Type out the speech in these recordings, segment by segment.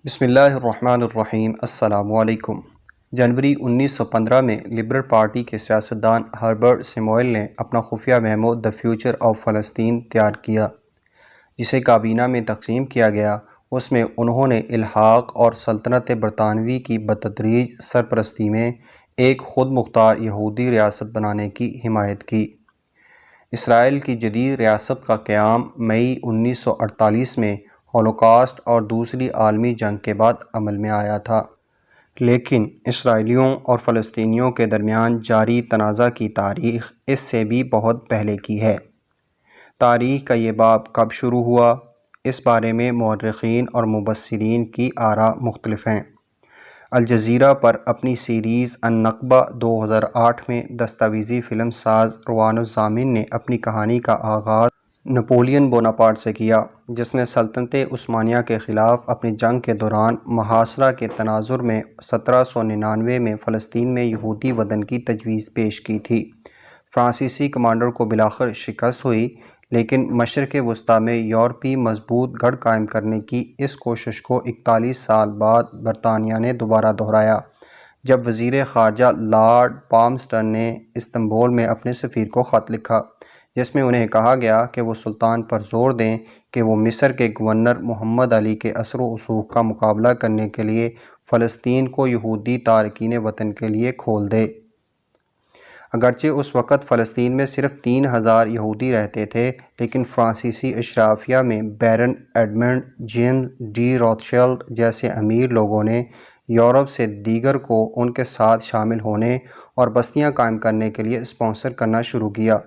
بسم اللہ الرحمن الرحیم۔ السلام علیکم۔ جنوری 1915 میں لبرل پارٹی کے سیاستدان ہربرٹ سیموئل نے اپنا خفیہ میمو دی فیوچر آف فلسطین تیار کیا، جسے کابینہ میں تقسیم کیا گیا۔ اس میں انہوں نے الحاق اور سلطنت برطانوی کی بتدریج سرپرستی میں ایک خود مختار یہودی ریاست بنانے کی حمایت کی۔ اسرائیل کی جدید ریاست کا قیام مئی 1948 میں ہولوکاسٹ اور دوسری عالمی جنگ کے بعد عمل میں آیا تھا، لیکن اسرائیلیوں اور فلسطینیوں کے درمیان جاری تنازع کی تاریخ اس سے بھی بہت پہلے کی ہے۔ تاریخ کا یہ باب کب شروع ہوا، اس بارے میں مورخین اور مبصرین کی آراء مختلف ہیں۔ الجزیرہ پر اپنی سیریز النکبہ 2008 میں دستاویزی فلم ساز روان الزامن نے اپنی کہانی کا آغاز نپولین بوناپارٹ سے کیا، جس نے سلطنت عثمانیہ کے خلاف اپنی جنگ کے دوران محاصرہ کے تناظر میں 1799 میں فلسطین میں یہودی وطن کی تجویز پیش کی تھی۔ فرانسیسی کمانڈر کو بالآخر شکست ہوئی، لیکن مشرق وسطیٰ میں یورپی مضبوط گڑھ قائم کرنے کی اس کوشش کو 41 سال بعد برطانیہ نے دوبارہ دہرایا، جب وزیر خارجہ لارڈ پالمرسٹن نے استنبول میں اپنے سفیر کو خط لکھا، جس میں انہیں کہا گیا کہ وہ سلطان پر زور دیں کہ وہ مصر کے گورنر محمد علی کے اثر و رسوخ کا مقابلہ کرنے کے لیے فلسطین کو یہودی تارکین وطن کے لیے کھول دے۔ اگرچہ اس وقت فلسطین میں صرف 3000 یہودی رہتے تھے، لیکن فرانسیسی اشرافیہ میں بیرن ایڈمنڈ جیمز ڈی روتشیلڈ جیسے امیر لوگوں نے یورپ سے دیگر کو ان کے ساتھ شامل ہونے اور بستیاں قائم کرنے کے لیے اسپانسر کرنا شروع کیا،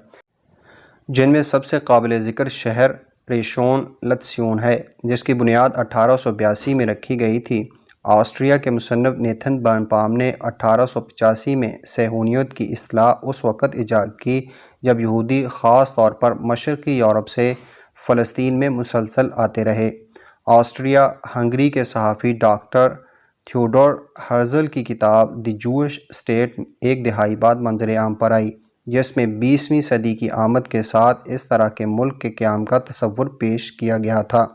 جن میں سب سے قابل ذکر شہر ریشون لتسیون ہے، جس کی بنیاد 1882 میں رکھی گئی تھی۔ آسٹریا کے مصنف نیتھن برنپام نے 1885 میں صہیونیت کی اصطلاح اس وقت ایجاد کی جب یہودی خاص طور پر مشرقی یورپ سے فلسطین میں مسلسل آتے رہے۔ آسٹریا ہنگری کے صحافی ڈاکٹر تھیوڈور ہرزل کی کتاب دی جوئش اسٹیٹ ایک دہائی بعد منظر عام پر آئی، جس میں 20ویں صدی کی آمد کے ساتھ اس طرح کے ملک کے قیام کا تصور پیش کیا گیا تھا۔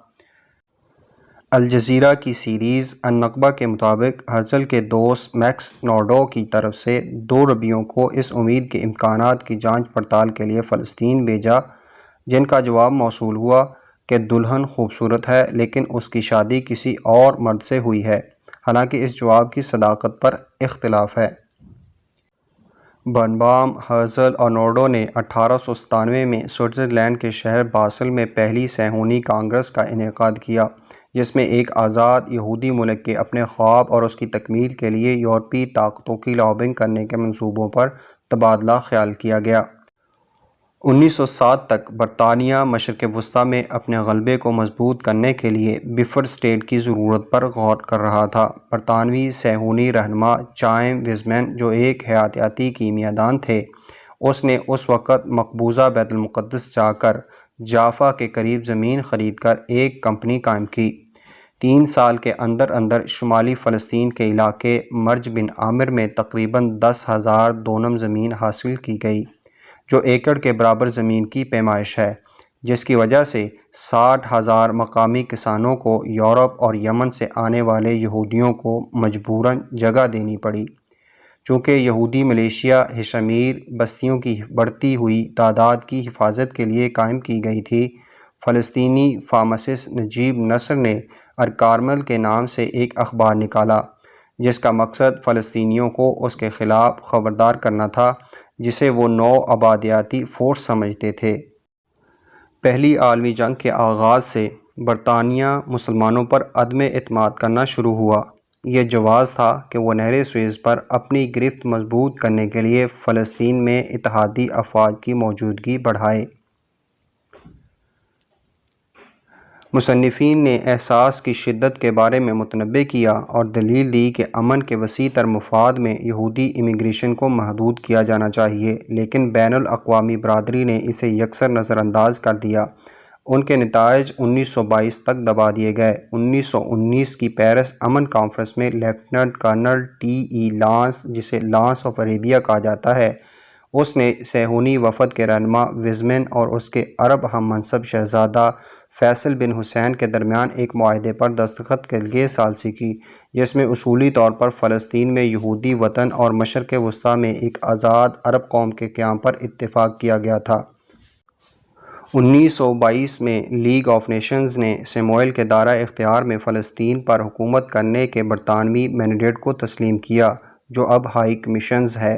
الجزیرہ کی سیریز النکبہ کے مطابق ہرزل کے دوست میکس نورڈو کی طرف سے 2 ربیع کو اس امید کے امکانات کی جانچ پڑتال کے لیے فلسطین بھیجا، جن کا جواب موصول ہوا کہ دلہن خوبصورت ہے لیکن اس کی شادی کسی اور مرد سے ہوئی ہے، حالانکہ اس جواب کی صداقت پر اختلاف ہے۔ برنبام، ہرزل اور نورڈو نے 1897 میں سوئٹزرلینڈ کے شہر باسل میں پہلی صہیونی کانگریس کا انعقاد کیا، جس میں ایک آزاد یہودی ملک کے اپنے خواب اور اس کی تکمیل کے لیے یورپی طاقتوں کی لابنگ کرنے کے منصوبوں پر تبادلہ خیال کیا گیا۔ 1907 تک برطانیہ مشرق وسطیٰ میں اپنے غلبے کو مضبوط کرنے کے لیے بفر اسٹیٹ کی ضرورت پر غور کر رہا تھا۔ برطانوی صہیونی رہنما چائم ویزمین، جو ایک حیاتیاتی کیمیا دان تھے، اس نے اس وقت مقبوضہ بیت المقدس جا کر جافا کے قریب زمین خرید کر ایک کمپنی قائم کی۔ 3 سال کے اندر اندر شمالی فلسطین کے علاقے مرج بن عامر میں تقریباً 10,000 دونم زمین حاصل کی گئی، جو ایکڑ کے برابر زمین کی پیمائش ہے، جس کی وجہ سے 60,000 مقامی کسانوں کو یورپ اور یمن سے آنے والے یہودیوں کو مجبوراً جگہ دینی پڑی۔ چونکہ یہودی ملیشیا ہشمیر بستیوں کی بڑھتی ہوئی تعداد کی حفاظت کے لیے قائم کی گئی تھی، فلسطینی فارماسسٹ نجیب نصر نے الکارمل کے نام سے ایک اخبار نکالا، جس کا مقصد فلسطینیوں کو اس کے خلاف خبردار کرنا تھا، جسے وہ نو آبادیاتی فورس سمجھتے تھے۔ پہلی عالمی جنگ کے آغاز سے برطانیہ مسلمانوں پر عدم اعتماد کرنا شروع ہوا۔ یہ جواز تھا کہ وہ نہر سوئز پر اپنی گرفت مضبوط کرنے کے لیے فلسطین میں اتحادی افواج کی موجودگی بڑھائے۔ مصنفین نے احساس کی شدت کے بارے میں متنبع کیا اور دلیل دی کہ امن کے وسیع تر مفاد میں یہودی امیگریشن کو محدود کیا جانا چاہیے، لیکن بین الاقوامی برادری نے اسے یکسر نظر انداز کر دیا۔ ان کے نتائج 1922 تک دبا دیے گئے۔ 1919 کی پیرس امن کانفرنس میں لیفٹیننٹ کرنل ٹی لانس، جسے لانس آف عربیہ کہا جاتا ہے، اس نے صہیونی وفد کے رہنما ویزمین اور اس کے عرب ہم منصب شہزادہ فیصل بن حسین کے درمیان ایک معاہدے پر دستخط کے لیے ثالثی کی، جس میں اصولی طور پر فلسطین میں یہودی وطن اور مشرق وسطیٰ میں ایک آزاد عرب قوم کے قیام پر اتفاق کیا گیا تھا۔ 1922 میں لیگ آف نیشنز نے سموئیل کے دائرہ اختیار میں فلسطین پر حکومت کرنے کے برطانوی مینڈیٹ کو تسلیم کیا، جو اب ہائی کمیشنز ہے۔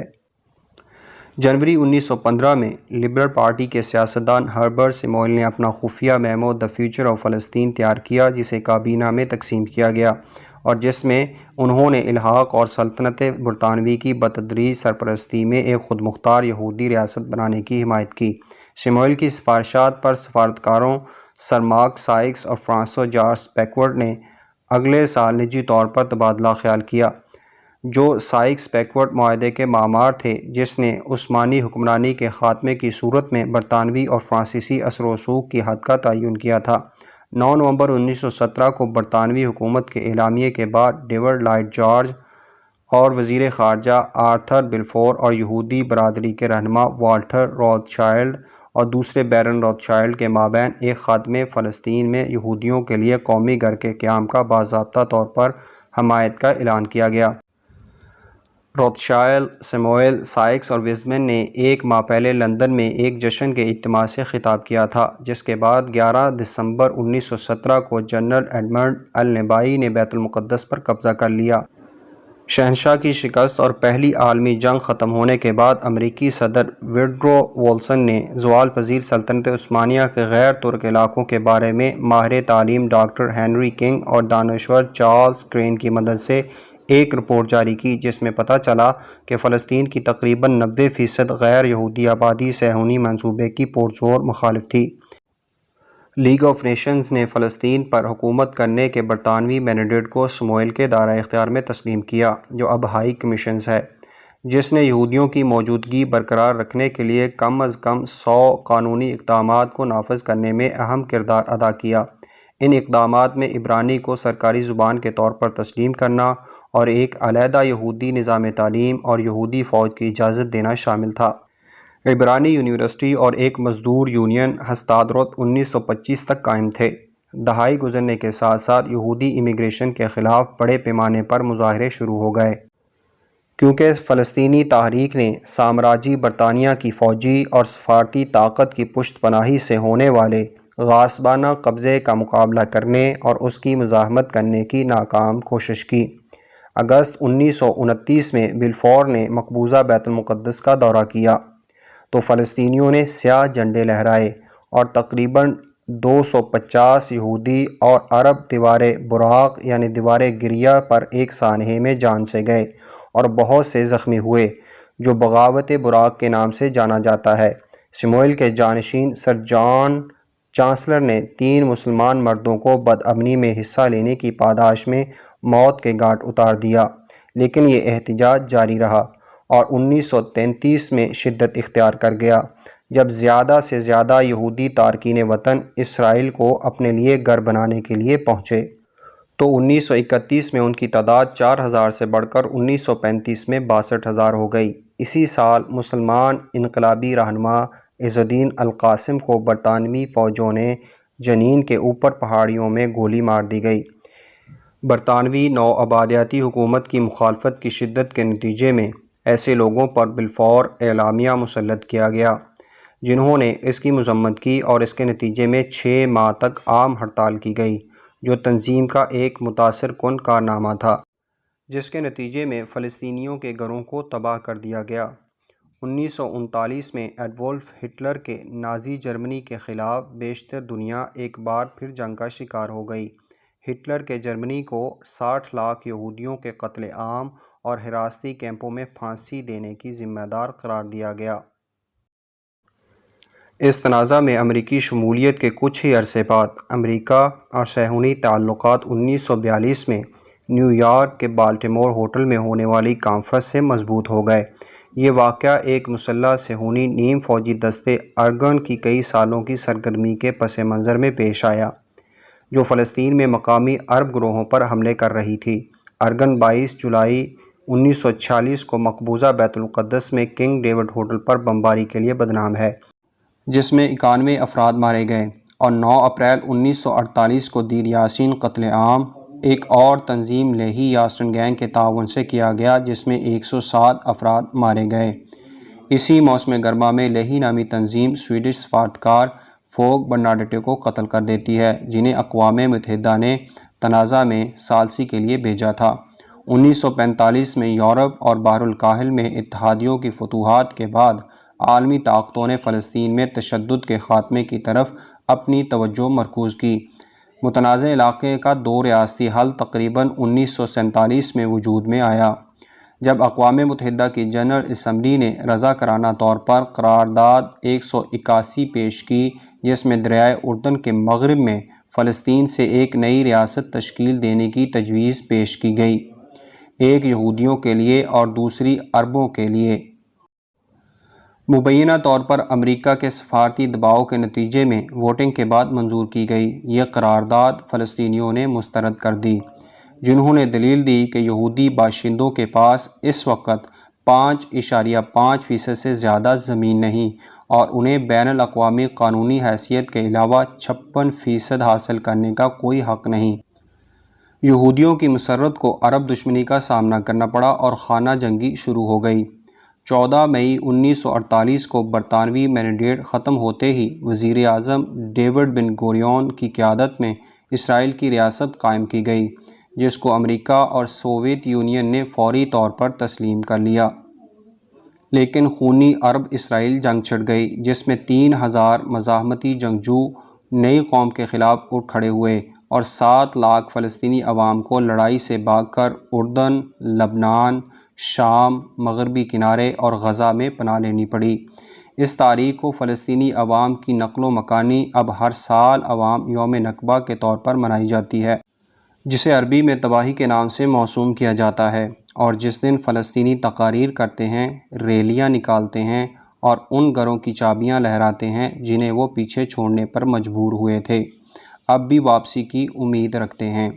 جنوری 1915 میں لبرل پارٹی کے سیاستدان ہربرٹ سموئیل نے اپنا خفیہ میمو دی فیوچر آف فلسطین تیار کیا، جسے کابینہ میں تقسیم کیا گیا اور جس میں انہوں نے الحاق اور سلطنت برطانوی کی بتدریج سرپرستی میں ایک خود مختار یہودی ریاست بنانے کی حمایت کی۔ سموئیل کی سفارشات پر سفارتکاروں سر مارک سائکس اور فرانسوا جارج پیکورڈ نے اگلے سال نجی طور پر تبادلہ خیال کیا، جو سائکس پیکورڈ معاہدے کے معمار تھے، جس نے عثمانی حکمرانی کے خاتمے کی صورت میں برطانوی اور فرانسیسی اثر و رسوخ کی حد کا تعین کیا تھا۔ 9 نومبر 1917 کو برطانوی حکومت کے اعلامیے کے بعد ڈیوڈ لائیڈ جارج اور وزیر خارجہ آرتھر بلفور اور یہودی برادری کے رہنما والٹر روتھشائلڈ اور دوسرے بیرن روتھشائلڈ کے مابین ایک خادم فلسطین میں یہودیوں کے لیے قومی گھر کے قیام کا باضابطہ طور پر حمایت کا اعلان کیا گیا۔ روتھشائلڈ، سموئیل، سائکس اور ویزمن نے ایک ماہ پہلے لندن میں ایک جشن کے اجتماع سے خطاب کیا تھا، جس کے بعد 11 دسمبر 1917 کو جنرل ایڈمنڈ النبائی نے بیت المقدس پر قبضہ کر لیا۔ شہنشاہ کی شکست اور پہلی عالمی جنگ ختم ہونے کے بعد امریکی صدر وڈرو وولسن نے زوال پذیر سلطنت عثمانیہ کے غیر ترک علاقوں کے بارے میں ماہر تعلیم ڈاکٹر ہنری کنگ اور دانشور چارلز کرین کی مدد سے ایک رپورٹ جاری کی، جس میں پتہ چلا کہ فلسطین کی تقریباً 90% غیر یہودی آبادی صہیونی منصوبے کی پرزور مخالف تھی۔ لیگ آف نیشنز نے فلسطین پر حکومت کرنے کے برطانوی مینڈیٹ کو سموئیل کے دائرہ اختیار میں تسلیم کیا، جو اب ہائی کمیشنز ہے، جس نے یہودیوں کی موجودگی برقرار رکھنے کے لیے کم از کم 100 قانونی اقدامات کو نافذ کرنے میں اہم کردار ادا کیا۔ ان اقدامات میں عبرانی کو سرکاری زبان کے طور پر تسلیم کرنا اور ایک علیحدہ یہودی نظام تعلیم اور یہودی فوج کی اجازت دینا شامل تھا۔ عبرانی یونیورسٹی اور ایک مزدور یونین ہستادروت 1925 تک قائم تھے۔ دہائی گزرنے کے ساتھ ساتھ یہودی امیگریشن کے خلاف بڑے پیمانے پر مظاہرے شروع ہو گئے، کیونکہ فلسطینی تحریک نے سامراجی برطانیہ کی فوجی اور سفارتی طاقت کی پشت پناہی سے ہونے والے غاصبانہ قبضے کا مقابلہ کرنے اور اس کی مزاحمت کرنے کی ناکام کوشش کی۔ اگست 1929 میں بلفور نے مقبوضہ بیت المقدس کا دورہ کیا تو فلسطینیوں نے سیاہ جھنڈے لہرائے اور تقریباً 250 یہودی اور عرب دیوار براق یعنی دیوار گریہ پر ایک سانحے میں جان سے گئے اور بہت سے زخمی ہوئے، جو بغاوت براق کے نام سے جانا جاتا ہے۔ سموئیل کے جانشین سر جان چانسلر نے 3 مسلمان مردوں کو بدامنی میں حصہ لینے کی پاداش میں موت کے گھاٹ اتار دیا، لیکن یہ احتجاج جاری رہا اور 1933 میں شدت اختیار کر گیا، جب زیادہ سے زیادہ یہودی تارکین وطن اسرائیل کو اپنے لیے گھر بنانے کے لیے پہنچے، تو 1931 میں ان کی تعداد 4000 سے بڑھ کر 1935 میں 62,000 ہو گئی۔ اسی سال مسلمان انقلابی رہنما عز الدین القاسم کو برطانوی فوجوں نے جنین کے اوپر پہاڑیوں میں گولی مار دی گئی۔ برطانوی نوآبادیاتی حکومت کی مخالفت کی شدت کے نتیجے میں ایسے لوگوں پر بلفور اعلامیہ مسلط کیا گیا، جنہوں نے اس کی مذمت کی اور اس کے نتیجے میں 6 ماہ تک عام ہڑتال کی گئی، جو تنظیم کا ایک متاثر کن کارنامہ تھا، جس کے نتیجے میں فلسطینیوں کے گھروں کو تباہ کر دیا گیا۔ 1939 میں ایڈولف ہٹلر کے نازی جرمنی کے خلاف بیشتر دنیا ایک بار پھر جنگ کا شکار ہو گئی۔ ہٹلر کے جرمنی کو 60 لاکھ یہودیوں کے قتل عام اور حراستی کیمپوں میں پھانسی دینے کی ذمہ دار قرار دیا گیا۔ اس تنازع میں امریکی شمولیت کے کچھ ہی عرصے بعد امریکہ اور صہیونی تعلقات 1942 میں نیو یارک کے بالٹیمور ہوٹل میں ہونے والی کانفرنس سے مضبوط ہو گئے۔ یہ واقعہ ایک مسلح صہیونی نیم فوجی دستے ارگن کی کئی سالوں کی سرگرمی کے پس منظر میں پیش آیا، جو فلسطین میں مقامی عرب گروہوں پر حملے کر رہی تھی۔ ارگن 22 جولائی 1946 کو مقبوضہ بیت المقدس میں کنگ ڈیوڈ ہوٹل پر بمباری کے لیے بدنام ہے، جس میں 91 افراد مارے گئے اور 9 اپریل 1948 کو دیر یاسین قتل عام ایک اور تنظیم لیہی یاسین گینگ کے تعاون سے کیا گیا، جس میں 107 افراد مارے گئے۔ اسی موسم گرما میں لیہی نامی تنظیم سویڈش سفارتکار فوگ برناڈٹے کو قتل کر دیتی ہے، جنہیں اقوام متحدہ نے تنازع میں ثالثی کے لیے بھیجا تھا۔ 1945 میں یورپ اور بحر الکاہل میں اتحادیوں کی فتوحات کے بعد عالمی طاقتوں نے فلسطین میں تشدد کے خاتمے کی طرف اپنی توجہ مرکوز کی۔ متنازع علاقے کا 2 ریاستی حل تقریباً 1947 میں وجود میں آیا، جب اقوام متحدہ کی جنرل اسمبلی نے رضاکارانہ طور پر قرارداد 181 پیش کی، جس میں دریائے اردن کے مغرب میں فلسطین سے ایک نئی ریاست تشکیل دینے کی تجویز پیش کی گئی، ایک یہودیوں کے لیے اور دوسری عربوں کے لیے۔ مبینہ طور پر امریکہ کے سفارتی دباؤ کے نتیجے میں ووٹنگ کے بعد منظور کی گئی یہ قرارداد فلسطینیوں نے مسترد کر دی، جنہوں نے دلیل دی کہ یہودی باشندوں کے پاس اس وقت 5.5% سے زیادہ زمین نہیں اور انہیں بین الاقوامی قانونی حیثیت کے علاوہ 56% حاصل کرنے کا کوئی حق نہیں۔ یہودیوں کی مسرت کو عرب دشمنی کا سامنا کرنا پڑا اور خانہ جنگی شروع ہو گئی۔ 14 مئی 1948 کو برطانوی مینڈیٹ ختم ہوتے ہی وزیر اعظم ڈیوڈ بن گوریون کی قیادت میں اسرائیل کی ریاست قائم کی گئی، جس کو امریکہ اور سوویت یونین نے فوری طور پر تسلیم کر لیا۔ لیکن خونی عرب اسرائیل جنگ چھڑ گئی، جس میں 3000 مزاحمتی جنگجو نئی قوم کے خلاف اٹھ کھڑے ہوئے اور 7 لاکھ فلسطینی عوام کو لڑائی سے بھاگ کر اردن، لبنان، شام، مغربی کنارے اور غزہ میں پناہ لینی پڑی۔ اس تاریخ کو فلسطینی عوام کی نقل و مکانی اب ہر سال عوام یوم نکبہ کے طور پر منائی جاتی ہے، جسے عربی میں تباہی کے نام سے موسوم کیا جاتا ہے، اور جس دن فلسطینی تقاریر کرتے ہیں، ریلیاں نکالتے ہیں اور ان گھروں کی چابیاں لہراتے ہیں جنہیں وہ پیچھے چھوڑنے پر مجبور ہوئے تھے، اب بھی واپسی کی امید رکھتے ہیں۔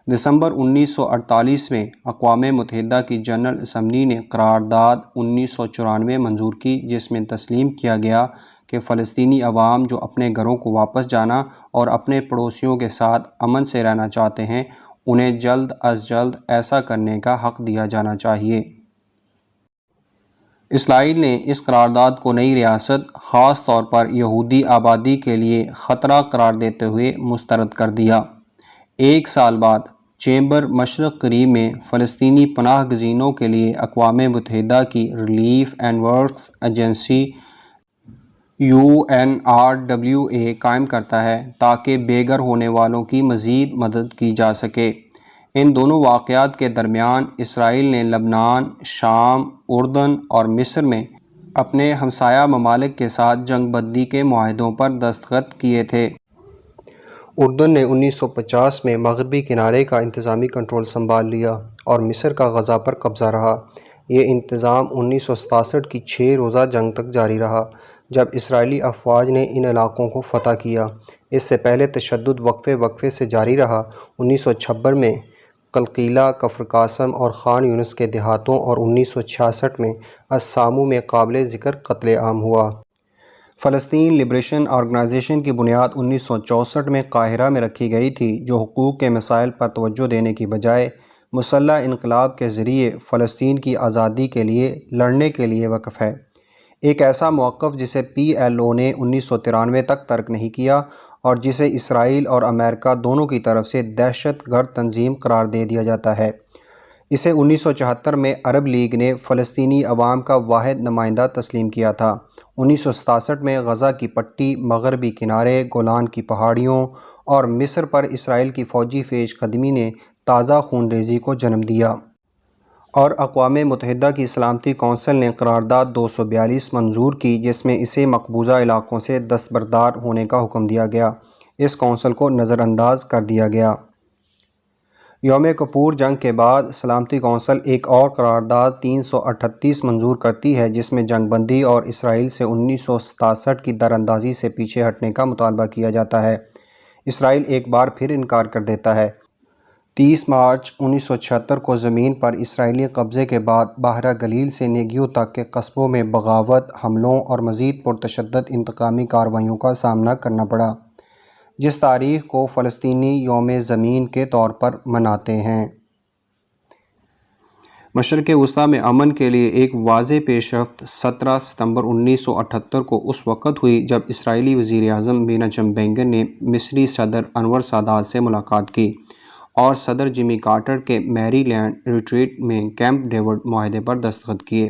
دسمبر 1948 میں اقوام متحدہ کی جنرل اسمبلی نے قرارداد 1994 منظور کی، جس میں تسلیم کیا گیا کہ فلسطینی عوام جو اپنے گھروں کو واپس جانا اور اپنے پڑوسیوں کے ساتھ امن سے رہنا چاہتے ہیں، انہیں جلد از جلد ایسا کرنے کا حق دیا جانا چاہیے۔ اسرائیل نے اس قرارداد کو نئی ریاست، خاص طور پر یہودی آبادی کے لیے خطرہ قرار دیتے ہوئے مسترد کر دیا۔ 1 سال بعد چیمبر مشرق قریب میں فلسطینی پناہ گزینوں کے لیے اقوام متحدہ کی relief and works agency UNRWA قائم کرتا ہے تاکہ بے گھر ہونے والوں کی مزید مدد کی جا سکے۔ ان دونوں واقعات کے درمیان اسرائیل نے لبنان، شام، اردن اور مصر میں اپنے ہمسایہ ممالک کے ساتھ جنگ بندی کے معاہدوں پر دستخط کیے تھے۔ اردن نے 1950 میں مغربی کنارے کا انتظامی کنٹرول سنبھال لیا اور مصر کا غزہ پر قبضہ رہا۔ یہ انتظام 1967 کی 6 روزہ جنگ تک جاری رہا، جب اسرائیلی افواج نے ان علاقوں کو فتح کیا۔ اس سے پہلے تشدد وقفے سے جاری رہا۔ 1976 میں قلقیلہ، کفر قاسم اور خان یونس کے دیہاتوں اور 1966 میں السامو میں قابل ذکر قتل عام ہوا۔ فلسطین لبریشن آرگنائزیشن کی بنیاد 1964 میں قاہرہ میں رکھی گئی تھی، جو حقوق کے مسائل پر توجہ دینے کی بجائے مسلح انقلاب کے ذریعے فلسطین کی آزادی کے لیے لڑنے کے لیے وقف ہے، ایک ایسا موقف جسے PLO نے 1993 تک ترک نہیں کیا اور جسے اسرائیل اور امریکہ دونوں کی طرف سے دہشت گرد تنظیم قرار دے دیا جاتا ہے۔ اسے 1974 میں عرب لیگ نے فلسطینی عوام کا واحد نمائندہ تسلیم کیا تھا۔ 1967 میں غزہ کی پٹی، مغربی کنارے، گولان کی پہاڑیوں اور مصر پر اسرائیل کی فوجی پیش قدمی نے تازہ خون ریزی کو جنم دیا اور اقوام متحدہ کی سلامتی کونسل نے قرارداد 242 منظور کی، جس میں اسے مقبوضہ علاقوں سے دستبردار ہونے کا حکم دیا گیا۔ اس کونسل کو نظر انداز کر دیا گیا۔ یوم کپور جنگ کے بعد سلامتی کونسل ایک اور قرارداد 338 منظور کرتی ہے، جس میں جنگ بندی اور اسرائیل سے 1967 کی دراندازی سے پیچھے ہٹنے کا مطالبہ کیا جاتا ہے۔ اسرائیل ایک بار پھر انکار کر دیتا ہے۔ 30 مارچ 1976 کو زمین پر اسرائیلی قبضے کے بعد باہرہ گلیل سے نیگیو تک کے قصبوں میں بغاوت، حملوں اور مزید پرتشدد انتقامی کارروائیوں کا سامنا کرنا پڑا، جس تاریخ کو فلسطینی یوم زمین کے طور پر مناتے ہیں۔ مشرق وسطیٰ میں امن کے لیے ایک واضح پیش رفت 17 ستمبر 1978 کو اس وقت ہوئی جب اسرائیلی وزیر اعظم میناچم بیگن نے مصری صدر انور سادات سے ملاقات کی اور صدر جمی کارٹر کے میری لینڈ ریٹریٹ میں کیمپ ڈیوڈ معاہدے پر دستخط کیے۔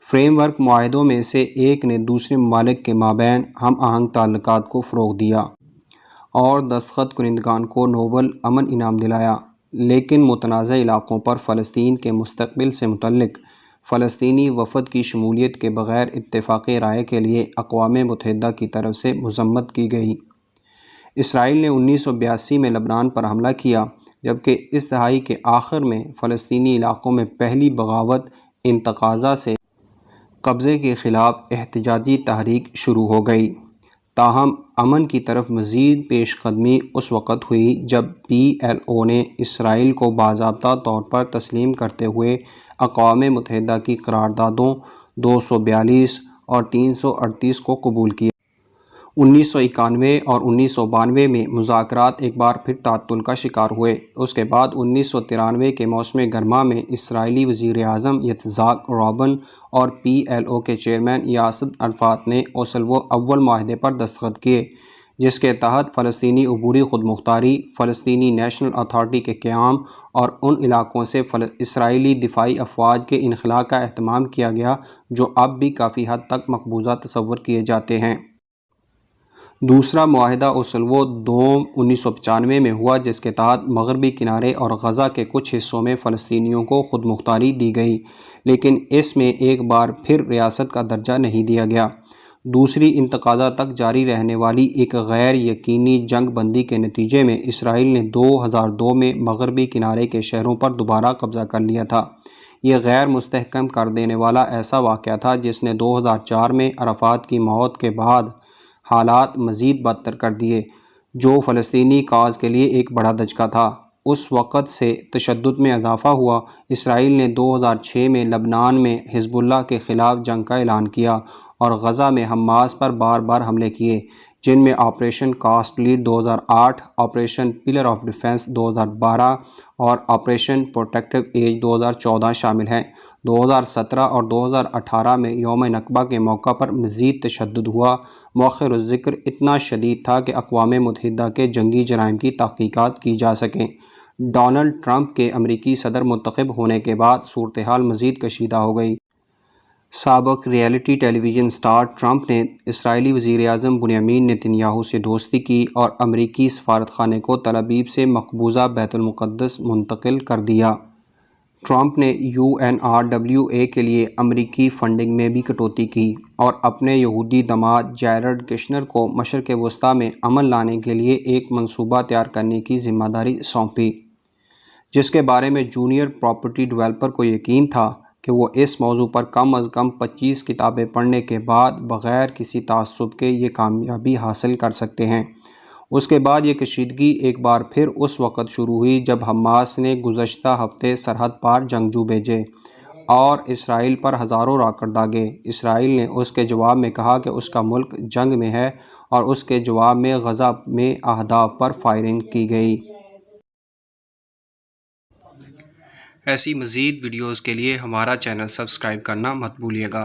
فریم ورک معاہدوں میں سے ایک نے دوسرے ممالک کے مابین ہم آہنگ تعلقات کو فروغ دیا اور دستخط کنندگان کو نوبل امن انعام دلایا، لیکن متنازع علاقوں پر فلسطین کے مستقبل سے متعلق فلسطینی وفد کی شمولیت کے بغیر اتفاقی رائے کے لیے اقوام متحدہ کی طرف سے مذمت کی گئی۔ اسرائیل نے 1982 میں لبنان پر حملہ کیا، جبکہ اس دہائی کے آخر میں فلسطینی علاقوں میں پہلی بغاوت انتفاضہ سے قبضے کے خلاف احتجاجی تحریک شروع ہو گئی۔ تاہم امن کی طرف مزید پیش قدمی اس وقت ہوئی جب PLO نے اسرائیل کو باضابطہ طور پر تسلیم کرتے ہوئے اقوام متحدہ کی قراردادوں 242 اور 338 کو قبول کیا۔ 1991 اور 1992 میں مذاکرات ایک بار پھر تعطل کا شکار ہوئے۔ اس کے بعد 1993 کے موسم گرما میں اسرائیلی وزیر اعظم یtzhak رابن اور PLO کے چیئرمین یاسر عرفات نے اوسلو اول معاہدے پر دستخط کیے، جس کے تحت فلسطینی عبوری خود مختاری، فلسطینی نیشنل اتھارٹی کے قیام اور ان علاقوں سے اسرائیلی دفاعی افواج کے انخلاء کا اہتمام کیا گیا جو اب بھی کافی حد تک مقبوضہ تصور کیے جاتے ہیں۔ دوسرا معاہدہ اوسلو دوم 1995 میں ہوا، جس کے تحت مغربی کنارے اور غزہ کے کچھ حصوں میں فلسطینیوں کو خود مختاری دی گئی، لیکن اس میں ایک بار پھر ریاست کا درجہ نہیں دیا گیا۔ دوسری انتفاضہ تک جاری رہنے والی ایک غیر یقینی جنگ بندی کے نتیجے میں اسرائیل نے 2002 میں مغربی کنارے کے شہروں پر دوبارہ قبضہ کر لیا تھا۔ یہ غیر مستحکم کر دینے والا ایسا واقعہ تھا جس نے 2004 میں عرفات کی موت کے بعد حالات مزید بدتر کر دیے، جو فلسطینی کاز کے لیے ایک بڑا دھچکا تھا۔ اس وقت سے تشدد میں اضافہ ہوا۔ اسرائیل نے 2006 میں لبنان میں حزب اللہ کے خلاف جنگ کا اعلان کیا اور غزہ میں حماس پر بار بار حملے کیے، جن میں operation cost lead 2008، operation pillar of defence 2012 اور آپریشن پروٹیکٹیو ایج 2014 شامل ہیں۔ 2017 اور 2018 میں یوم نکبہ کے موقع پر مزید تشدد ہوا۔ مؤخر الذکر اتنا شدید تھا کہ اقوام متحدہ کے جنگی جرائم کی تحقیقات کی جا سکیں۔ ڈونلڈ ٹرمپ کے امریکی صدر منتخب ہونے کے بعد صورتحال مزید کشیدہ ہو گئی۔ سابق ریئلٹی ٹیلی ویژن اسٹار ٹرمپ نے اسرائیلی وزیر اعظم بنیامین نتن یاہو سے دوستی کی اور امریکی سفارت خانے کو تل ابیب سے مقبوضہ بیت المقدس منتقل کر دیا۔ ٹرمپ نے UNRWA کے لیے امریکی فنڈنگ میں بھی کٹوتی کی اور اپنے یہودی داماد جیرڈ کشنر کو مشرق وسطیٰ میں امن لانے کے لیے ایک منصوبہ تیار کرنے کی ذمہ داری سونپی، جس کے بارے میں جونیئر پراپرٹی ڈیولپر کو یقین تھا کہ وہ اس موضوع پر کم از کم 25 کتابیں پڑھنے کے بعد بغیر کسی تعصب کے یہ کامیابی حاصل کر سکتے ہیں۔ اس کے بعد یہ کشیدگی ایک بار پھر اس وقت شروع ہوئی جب حماس نے گزشتہ ہفتے سرحد پار جنگجو بھیجے اور اسرائیل پر ہزاروں راکٹ داغے۔ اسرائیل نے اس کے جواب میں کہا کہ اس کا ملک جنگ میں ہے اور اس کے جواب میں غزہ میں اہداف پر فائرنگ کی گئی۔ ایسی مزید ویڈیوز کے لیے ہمارا چینل سبسکرائب کرنا مت بھولیے گا۔